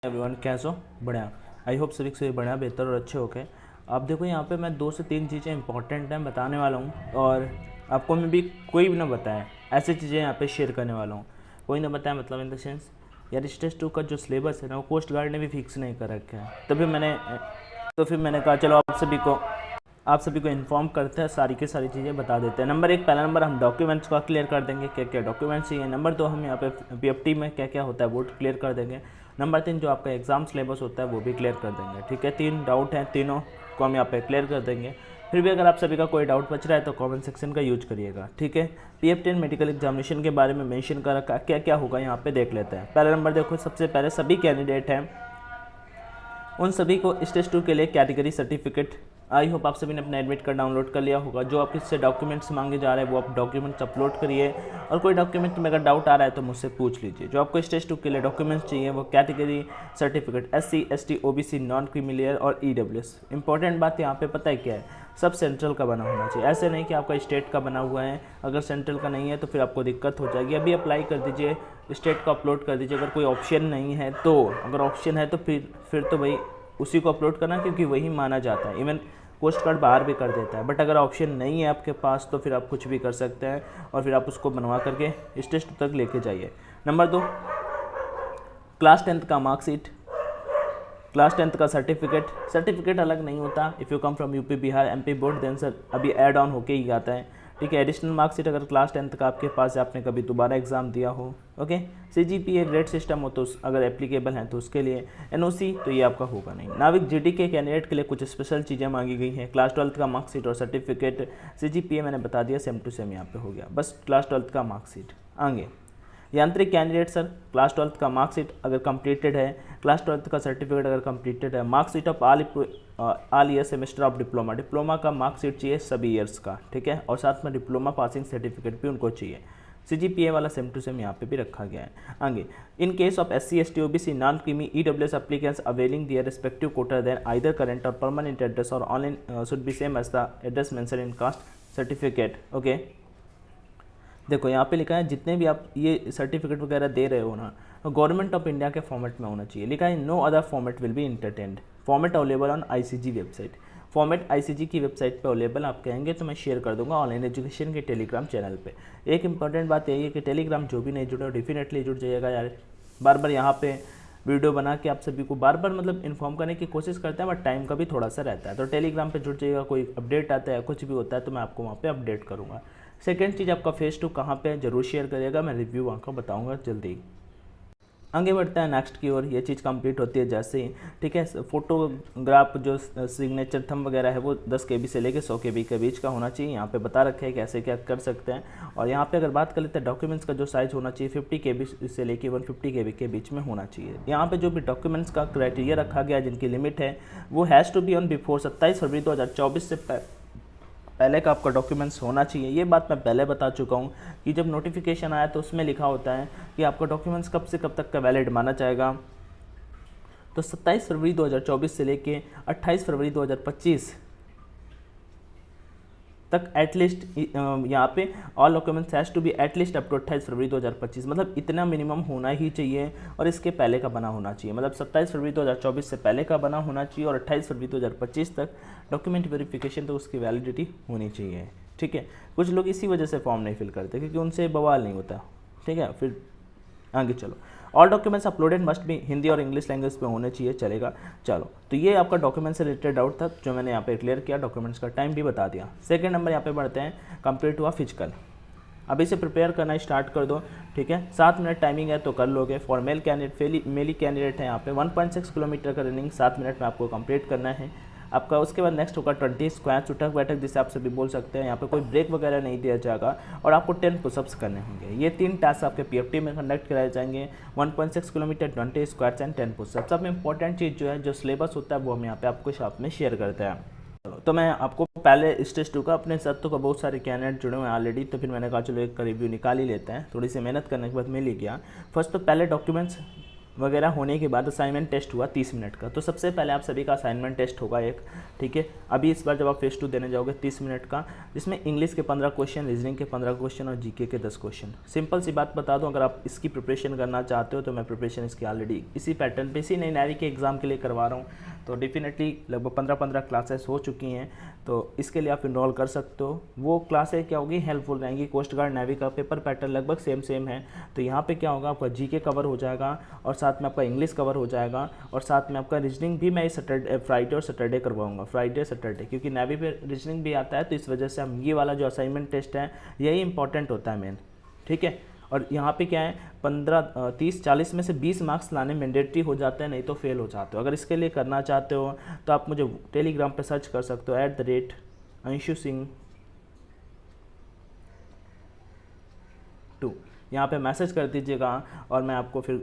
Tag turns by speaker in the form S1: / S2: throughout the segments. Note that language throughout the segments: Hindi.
S1: एवरीवन कैसे हो? बढ़िया। आई होप सभी से बढ़िया, बेहतर और अच्छे हो गए। आप देखो यहाँ पे मैं 2 से 3 चीज़ें इंपॉर्टेंट हैं बताने वाला हूँ, और आपको मैं भी कोई भी ना बताए ऐसी चीज़ें यहाँ पे शेयर करने वाला हूँ। कोई ना बताया मतलब इन द सेंस यार स्टेज 2 का जो सिलेबस है ना वो कोस्ट गार्ड ने भी फिक्स नहीं कर रखा है। फिर मैंने कहा चलो आप सभी को इन्फॉर्म करते हैं, सारी की सारी चीज़ें बता देते हैं। पहला नंबर हम डॉक्यूमेंट्स का क्लियर कर देंगे, क्या क्या डॉक्यूमेंट्स चाहिए। नंबर 2 हम यहाँ पे पीएफटी में क्या क्या होता है वो क्लियर कर देंगे। नंबर 3 जो आपका एग्ज़ाम सिलेबस होता है वो भी क्लियर कर देंगे। ठीक है, 3 डाउट हैं, तीनों को हम यहाँ पे क्लियर कर देंगे। फिर भी अगर आप सभी का कोई डाउट बच रहा है तो कमेंट सेक्शन का यूज करिएगा। ठीक है, पीएफ10 मेडिकल एग्जामिनेशन के बारे में मेंशन कर रखा है, क्या क्या होगा यहाँ पे देख लेते हैं। पहला नंबर देखो, सबसे पहले सभी कैंडिडेट हैं उन सभी को स्टेज 2 के लिए कैटेगरी सर्टिफिकेट, आई होप आप सभी ने अपना एडमिट कार्ड डाउनलोड कर लिया होगा। जो आप इससे डॉक्यूमेंट्स मांगे जा रहे हैं वो आप डॉक्यूमेंट्स अपलोड करिए, और कोई डॉक्यूमेंट में अगर डाउट आ रहा है तो मुझसे पूछ लीजिए। जो आपको स्टेज 2 के लिए डॉक्यूमेंट्स चाहिए वो category certificate SC ST OBC non creamy layer और EWS। इंपॉर्टेंट बात यहाँ पे पता है क्या है, सब सेंट्रल का बना होना चाहिए। ऐसे नहीं कि आपका स्टेट का बना हुआ है, अगर सेंट्रल का नहीं है तो फिर आपको दिक्कत हो जाएगी। अभी अप्लाई कर दीजिए, स्टेट का अपलोड कर दीजिए। अगर कोई ऑप्शन नहीं है तो, अगर ऑप्शन है तो फिर तो भाई उसी को अपलोड करना, क्योंकि वही माना जाता है। इवन कोस्ट गार्ड बाहर भी कर देता है, बट अगर ऑप्शन नहीं है आपके पास तो फिर आप कुछ भी कर सकते हैं, और फिर आप उसको बनवा करके स्टेज 2 तक लेके जाइए। नंबर 2, क्लास 10th का मार्कशीट, क्लास 10th का सर्टिफिकेट अलग नहीं होता। If you come from UP Bihar MP board then sir अभी ऐड ऑन होके ही आता है। ठीक है, एडिशनल मार्कशीट अगर क्लास 10th का आपके पास है, आपने कभी दोबारा एग्जाम दिया हो। ओके, CGPA ग्रेड सिस्टम हो तो अगर एप्लीकेबल है तो उसके लिए। NOC तो ये आपका होगा नहीं। नाविक GD के कैंडिडेट के लिए कुछ स्पेशल चीज़ें मांगी गई हैं, क्लास 12th का मार्कशीट और सर्टिफिकेट। CGPA मैंने बता दिया, सेम टू सेम यहाँ पे हो गया, बस क्लास 12th का मार्कशीट। आगे यांत्रिक कैंडिडेट सर, क्लास 12th का मार्कशीट अगर कंप्लीटेड है, क्लास 12th का सर्टिफिकेट अगर कंप्लीटेड है, marksheet of all year semester of diploma का मार्कशीट चाहिए सभी ईयर्स का। ठीक है, और साथ में डिप्लोमा पासिंग सर्टिफिकेट भी उनको चाहिए। CGPA वाला सेम टू सेम यहाँ पे भी रखा गया है। आगे, in case of SC ST OBC non creamy EWS applicants availing their respective quota then either current और परमानेंट एड्रेस और online should be same as the address mention in caste certificate. Okay, देखो यहाँ पे लिखा है जितने भी आप ये सर्टिफिकेट वगैरह दे रहे हो ना, गवर्नमेंट ऑफ इंडिया के फॉर्मेट में होना चाहिए। लिखा है no other format will be entertained, format available on ICG website. Format ICG की वेबसाइट पे अवेलेबल, आप कहेंगे तो मैं शेयर कर दूंगा ऑनलाइन एजुकेशन के टेलीग्राम चैनल पे। एक इंपॉर्टेंट बात यही है कि टेलीग्राम जो भी नहीं जुड़े हो डेफिनेटली जुड़ जाइएगा यार। बार बार यहाँ पे वीडियो बना के आप सभी को बार बार मतलब इन्फॉर्म करने की कोशिश करते हैं, बट टाइम का भी थोड़ा सा रहता है। तो टेलीग्राम पे जुड़ जाइएगा, कोई अपडेट आता है कुछ भी होता है तो मैं आपको वहाँ पे अपडेट करूँगा। सेकेंड चीज़, आपका फेस 2 कहाँ पे है जरूर शेयर करिएगा, मैं रिव्यू वहाँ का बताऊँगा जल्दी। आगे बढ़ता है नेक्स्ट की ओर, ये चीज़ कंप्लीट होती है जैसे ही। ठीक है, फोटोग्राफ जो सिग्नेचर थंब वगैरह है वो 10 KB से लेके 100 KB के बीच का होना चाहिए। यहाँ पे बता रखे है कैसे क्या कर सकते हैं। और यहाँ पे अगर बात कर लेते हैं डॉक्यूमेंट्स का जो साइज़ होना चाहिए 50 KB से लेके 150 KB के बीच में होना चाहिए। यहाँ पे जो भी डॉक्यूमेंट्स का क्राइटेरिया रखा गया जिनकी लिमिट है वो has to be on before 27 फरवरी 2024 से पहले का आपका डॉक्यूमेंट्स होना चाहिए। ये बात मैं पहले बता चुका हूँ कि जब नोटिफिकेशन आया तो उसमें लिखा होता है कि आपका डॉक्यूमेंट्स कब से कब तक का वैलिड माना जाएगा। तो 27 फरवरी 2024 से लेके 28 फरवरी 2025 तक एटलीस्ट यहाँ पे all documents has to be at least up to 28 February 2025, मतलब इतना मिनिमम होना ही चाहिए और इसके पहले का बना होना चाहिए। मतलब 27 फरवरी 2024 से पहले का बना होना चाहिए और 28 फरवरी 2025 तक डॉक्यूमेंट वेरिफिकेशन तो उसकी वैलिडिटी होनी चाहिए। ठीक है, कुछ लोग इसी वजह से फॉर्म नहीं फिल करते क्योंकि उनसे बवाल नहीं होता। ठीक है, फिर आगे चलो, ऑल डॉक्यूमेंट्स अपलोडेड मस्ट भी हिंदी और इंग्लिश लैंग्वेज में होने चाहिए, चलेगा। चलो, तो ये आपका डॉक्यूमेंट से रिलेटेड डाउट था जो मैंने यहाँ पे क्लियर किया, डॉक्यूमेंट्स का टाइम भी बता दिया। सेकंड नंबर यहाँ पे बढ़ते हैं, कंप्लीट हुआ फिजिकल। अभी से प्रिपेयर करना स्टार्ट कर दो। ठीक है, 7 मिनट टाइमिंग है तो कर लोगे। फॉर मेल कैंडिडेट मेली कैंडिडेट है यहाँ पे 1.6 किलोमीटर का रनिंग 7 मिनट में आपको कंप्लीट करना है आपका। उसके बाद नेक्स्ट होगा 20 स्क्वाट्स उठक बैठक, जिसे आप सभी बोल सकते हैं। यहाँ पे कोई ब्रेक वगैरह नहीं दिया जाएगा और आपको 10 पुशअप्स करने होंगे। ये 3 टास्क आपके PFT में कंडक्ट कराए जाएंगे, 1.6 किलोमीटर, 20 स्क्वाट्स एंड 10 पुशअप्स। सब इंपॉर्टेंट चीज़ जो है, जो सिलेबस होता है वो हम यहाँ पे आपको साथ में शेयर करते हैं। तो मैं आपको पहले स्टेज 2 का अपने साथ तो बहुत सारे कैंडिडेट जुड़े हुए हैं ऑलरेडी, तो फिर मैंने कहा चलो एक का रिव्यू निकाल ही लेते हैं। थोड़ी सी मेहनत करने के बाद मिल ही गया। फर्स्ट तो पहले डॉक्यूमेंट्स वगैरह होने के बाद असाइनमेंट टेस्ट हुआ 30 मिनट का। तो सबसे पहले आप सभी का असाइनमेंट टेस्ट होगा एक, ठीक है। अभी इस बार जब आप फेस 2 देने जाओगे 30 मिनट का, जिसमें इंग्लिश के 15 क्वेश्चन, रीजनिंग के 15 क्वेश्चन और जीके के 10 क्वेश्चन। सिंपल सी बात बता दूं, अगर आप इसकी प्रिपरेशन करना चाहते हो तो मैं प्रिपरेशन इसकी ऑलरेडी इसी पैटर्न पे, इसी नई नेवी के एग्ज़ाम के लिए करवा रहा हूँ। तो डेफिनेटली लगभग 15 क्लासेस हो चुकी हैं, तो इसके लिए आप इनरोल कर सकते हो। वो क्लासेस क्या होगी, हेल्पफुल रहेंगी। कोस्ट गार्ड नेवी का पेपर पैटर्न लगभग सेम है। तो यहाँ पे क्या होगा, आपका जीके कवर हो जाएगा और साथ में आपका इंग्लिश कवर हो जाएगा और साथ में आपका रीजनिंग भी मैं फ्राइडे और सैटरडे करवाऊंगा, फ्राइडे सैटरडे, क्योंकि नेवी पे रीजनिंग भी आता है। तो इस वजह से हम ये वाला जो असाइनमेंट टेस्ट है यही इंपॉर्टेंट होता है मेन, ठीक है। और यहाँ पे क्या है, 15, 30, 40 में से 20 मार्क्स लाने मैंडेटरी हो जाते हैं, नहीं तो फेल हो जाते हो। अगर इसके लिए करना चाहते हो तो आप मुझे टेलीग्राम पे सर्च कर सकते हो @अंशु सिंह 2, यहाँ पे मैसेज कर दीजिएगा और मैं आपको फिर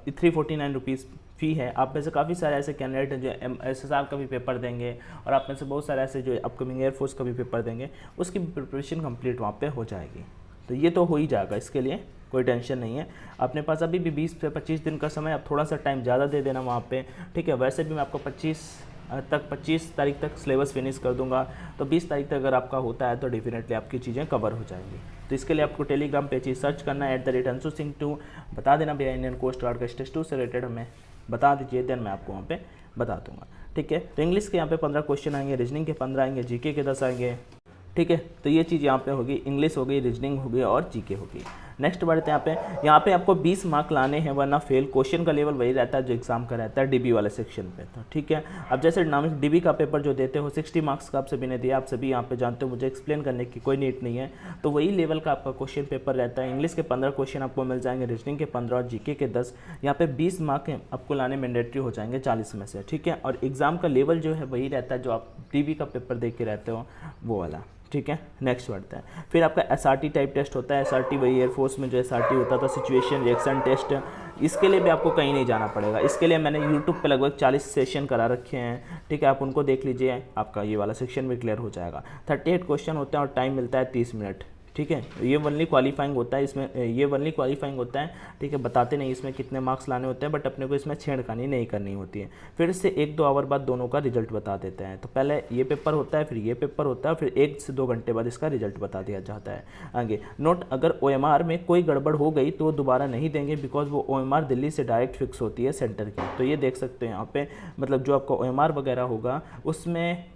S1: 349 रुपीज़ फ़ी है। आप में से काफ़ी सारे ऐसे कैंडिडेट हैं जो SSR का भी पेपर देंगे और आप में से बहुत सारे ऐसे जो अपकमिंग एयरफोर्स का भी पेपर देंगे, उसकी प्रिपरेशन कंप्लीट वहाँ पे हो जाएगी। तो ये तो हो ही जाएगा, इसके लिए कोई टेंशन नहीं है। अपने पास अभी भी 20 से 25 दिन का समय, आप थोड़ा सा टाइम ज़्यादा दे देना वहाँ पे, ठीक है। वैसे भी मैं आपको 25 तारीख तक सिलेबस फिनिश कर दूंगा, तो 20 तारीख तक अगर आपका होता है तो डेफिनेटली आपकी चीज़ें कवर हो जाएंगी। तो इसके लिए आपको टेलीग्राम पे चीज़ सर्च करना है @अंशु सिंह 2, बता देना भैया इंडियन कोस्ट गार्ड का स्टेज 2 से रिलेटेड हमें बता दीजिए, देन मैं आपको वहाँ पे बता दूंगा, ठीक है। तो इंग्लिश के यहाँ पे 15 क्वेश्चन आएंगे, रीजनिंग के 15 आएंगे, जीके के 10 आएंगे, ठीक है। तो ये चीज़ यहाँ पे होगी, इंग्लिश हो गई, रीजनिंग हो गई और जीके होगी। नेक्स्ट बढ़ते हैं यहाँ पे आपको 20 मार्क लाने हैं वरना फेल। क्वेश्चन का लेवल वही रहता है जो एग्जाम का रहता है डीबी वाले सेक्शन पे, तो ठीक है। अब जैसे डायनामिक्स डीबी का पेपर जो देते हो 60 मार्क्स का आप सभी ने दिया, आप सभी यहाँ पे जानते हो, मुझे एक्सप्लेन करने की कोई नीड नहीं है। तो वही लेवल का आपका क्वेश्चन पेपर रहता है। इंग्लिश के 15 क्वेश्चन आपको मिल जाएंगे, रीजनिंग के 15 और जीके के 10। यहाँ पे 20 मार्क आपको लाने मैंडेटरी हो जाएंगे 40 में से, ठीक है। और एग्जाम का लेवल जो है वही रहता है जो आप डीबी का पेपर दे के रहते हो, वो वाला, ठीक है। नेक्स्ट बढ़ता है, फिर आपका SRT टाइप टेस्ट होता है। SRT वही एयरफोर्स में जो SRT होता था, सिचुएशन रिएक्शन टेस्ट। इसके लिए भी आपको कहीं नहीं जाना पड़ेगा। इसके लिए मैंने यूट्यूब पे लगभग 40 सेशन करा रखे हैं, ठीक है। आप उनको देख लीजिए, आपका ये वाला सेक्शन भी क्लियर हो जाएगा। 38 क्वेश्चन होते हैं और टाइम मिलता है 30 मिनट, ठीक है। ये वनली क्वालिफाइंग होता है, इसमें ये वनली क्वालिफाइंग होता है, ठीक है। बताते नहीं इसमें कितने मार्क्स लाने होते हैं, बट अपने को इसमें छेड़खानी नहीं करनी होती है। फिर से 1-2 आवर बाद दोनों का रिजल्ट बता देते हैं। तो पहले ये पेपर होता है, फिर ये पेपर होता है, फिर 1 से 2 घंटे बाद इसका रिजल्ट बता दिया जाता है। आगे नोट, अगर OMR में कोई गड़बड़ हो गई तो दोबारा नहीं देंगे, बिकॉज वो OMR दिल्ली से डायरेक्ट फिक्स होती है सेंटर की। तो ये देख सकते हैं यहाँ पे, मतलब जो आपका OMR वगैरह होगा उसमें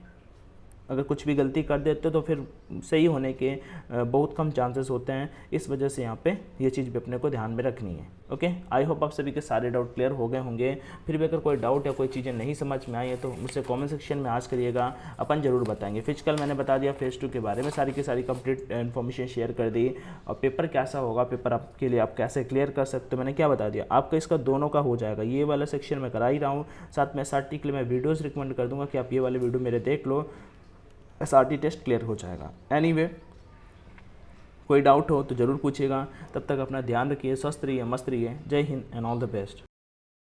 S1: अगर कुछ भी गलती कर देते हो तो फिर सही होने के बहुत कम चांसेस होते हैं। इस वजह से यहाँ पे ये चीज़ भी अपने को ध्यान में रखनी है, ओके। आई होप आप सभी के सारे डाउट क्लियर हो गए होंगे। फिर भी अगर कोई डाउट या कोई चीज़ें नहीं समझ में आई है तो मुझसे कमेंट सेक्शन में आज करिएगा, अपन ज़रूर बताएंगे। फिजिकल मैंने बता दिया, फेज 2 के बारे में सारी की सारी कंप्लीट इन्फॉर्मेशन शेयर कर दी। और पेपर कैसा होगा, पेपर आपके लिए आप कैसे क्लियर कर सकते हो, मैंने क्या बता दिया आपका। इसका दोनों का हो जाएगा, ये वाला सेक्शन मैं करा ही रहा हूँ, साथ में SRT के लिए मैं वीडियोज़ रिकमेंड कर दूँगा कि आप ये वाले वीडियो मेरे देख लो, SRT टेस्ट क्लियर हो जाएगा। एनीवे, कोई डाउट हो तो ज़रूर पूछिएगा। तब तक अपना ध्यान रखिए, स्वस्थ रहिए, मस्त रहिए। जय Hind and all the best.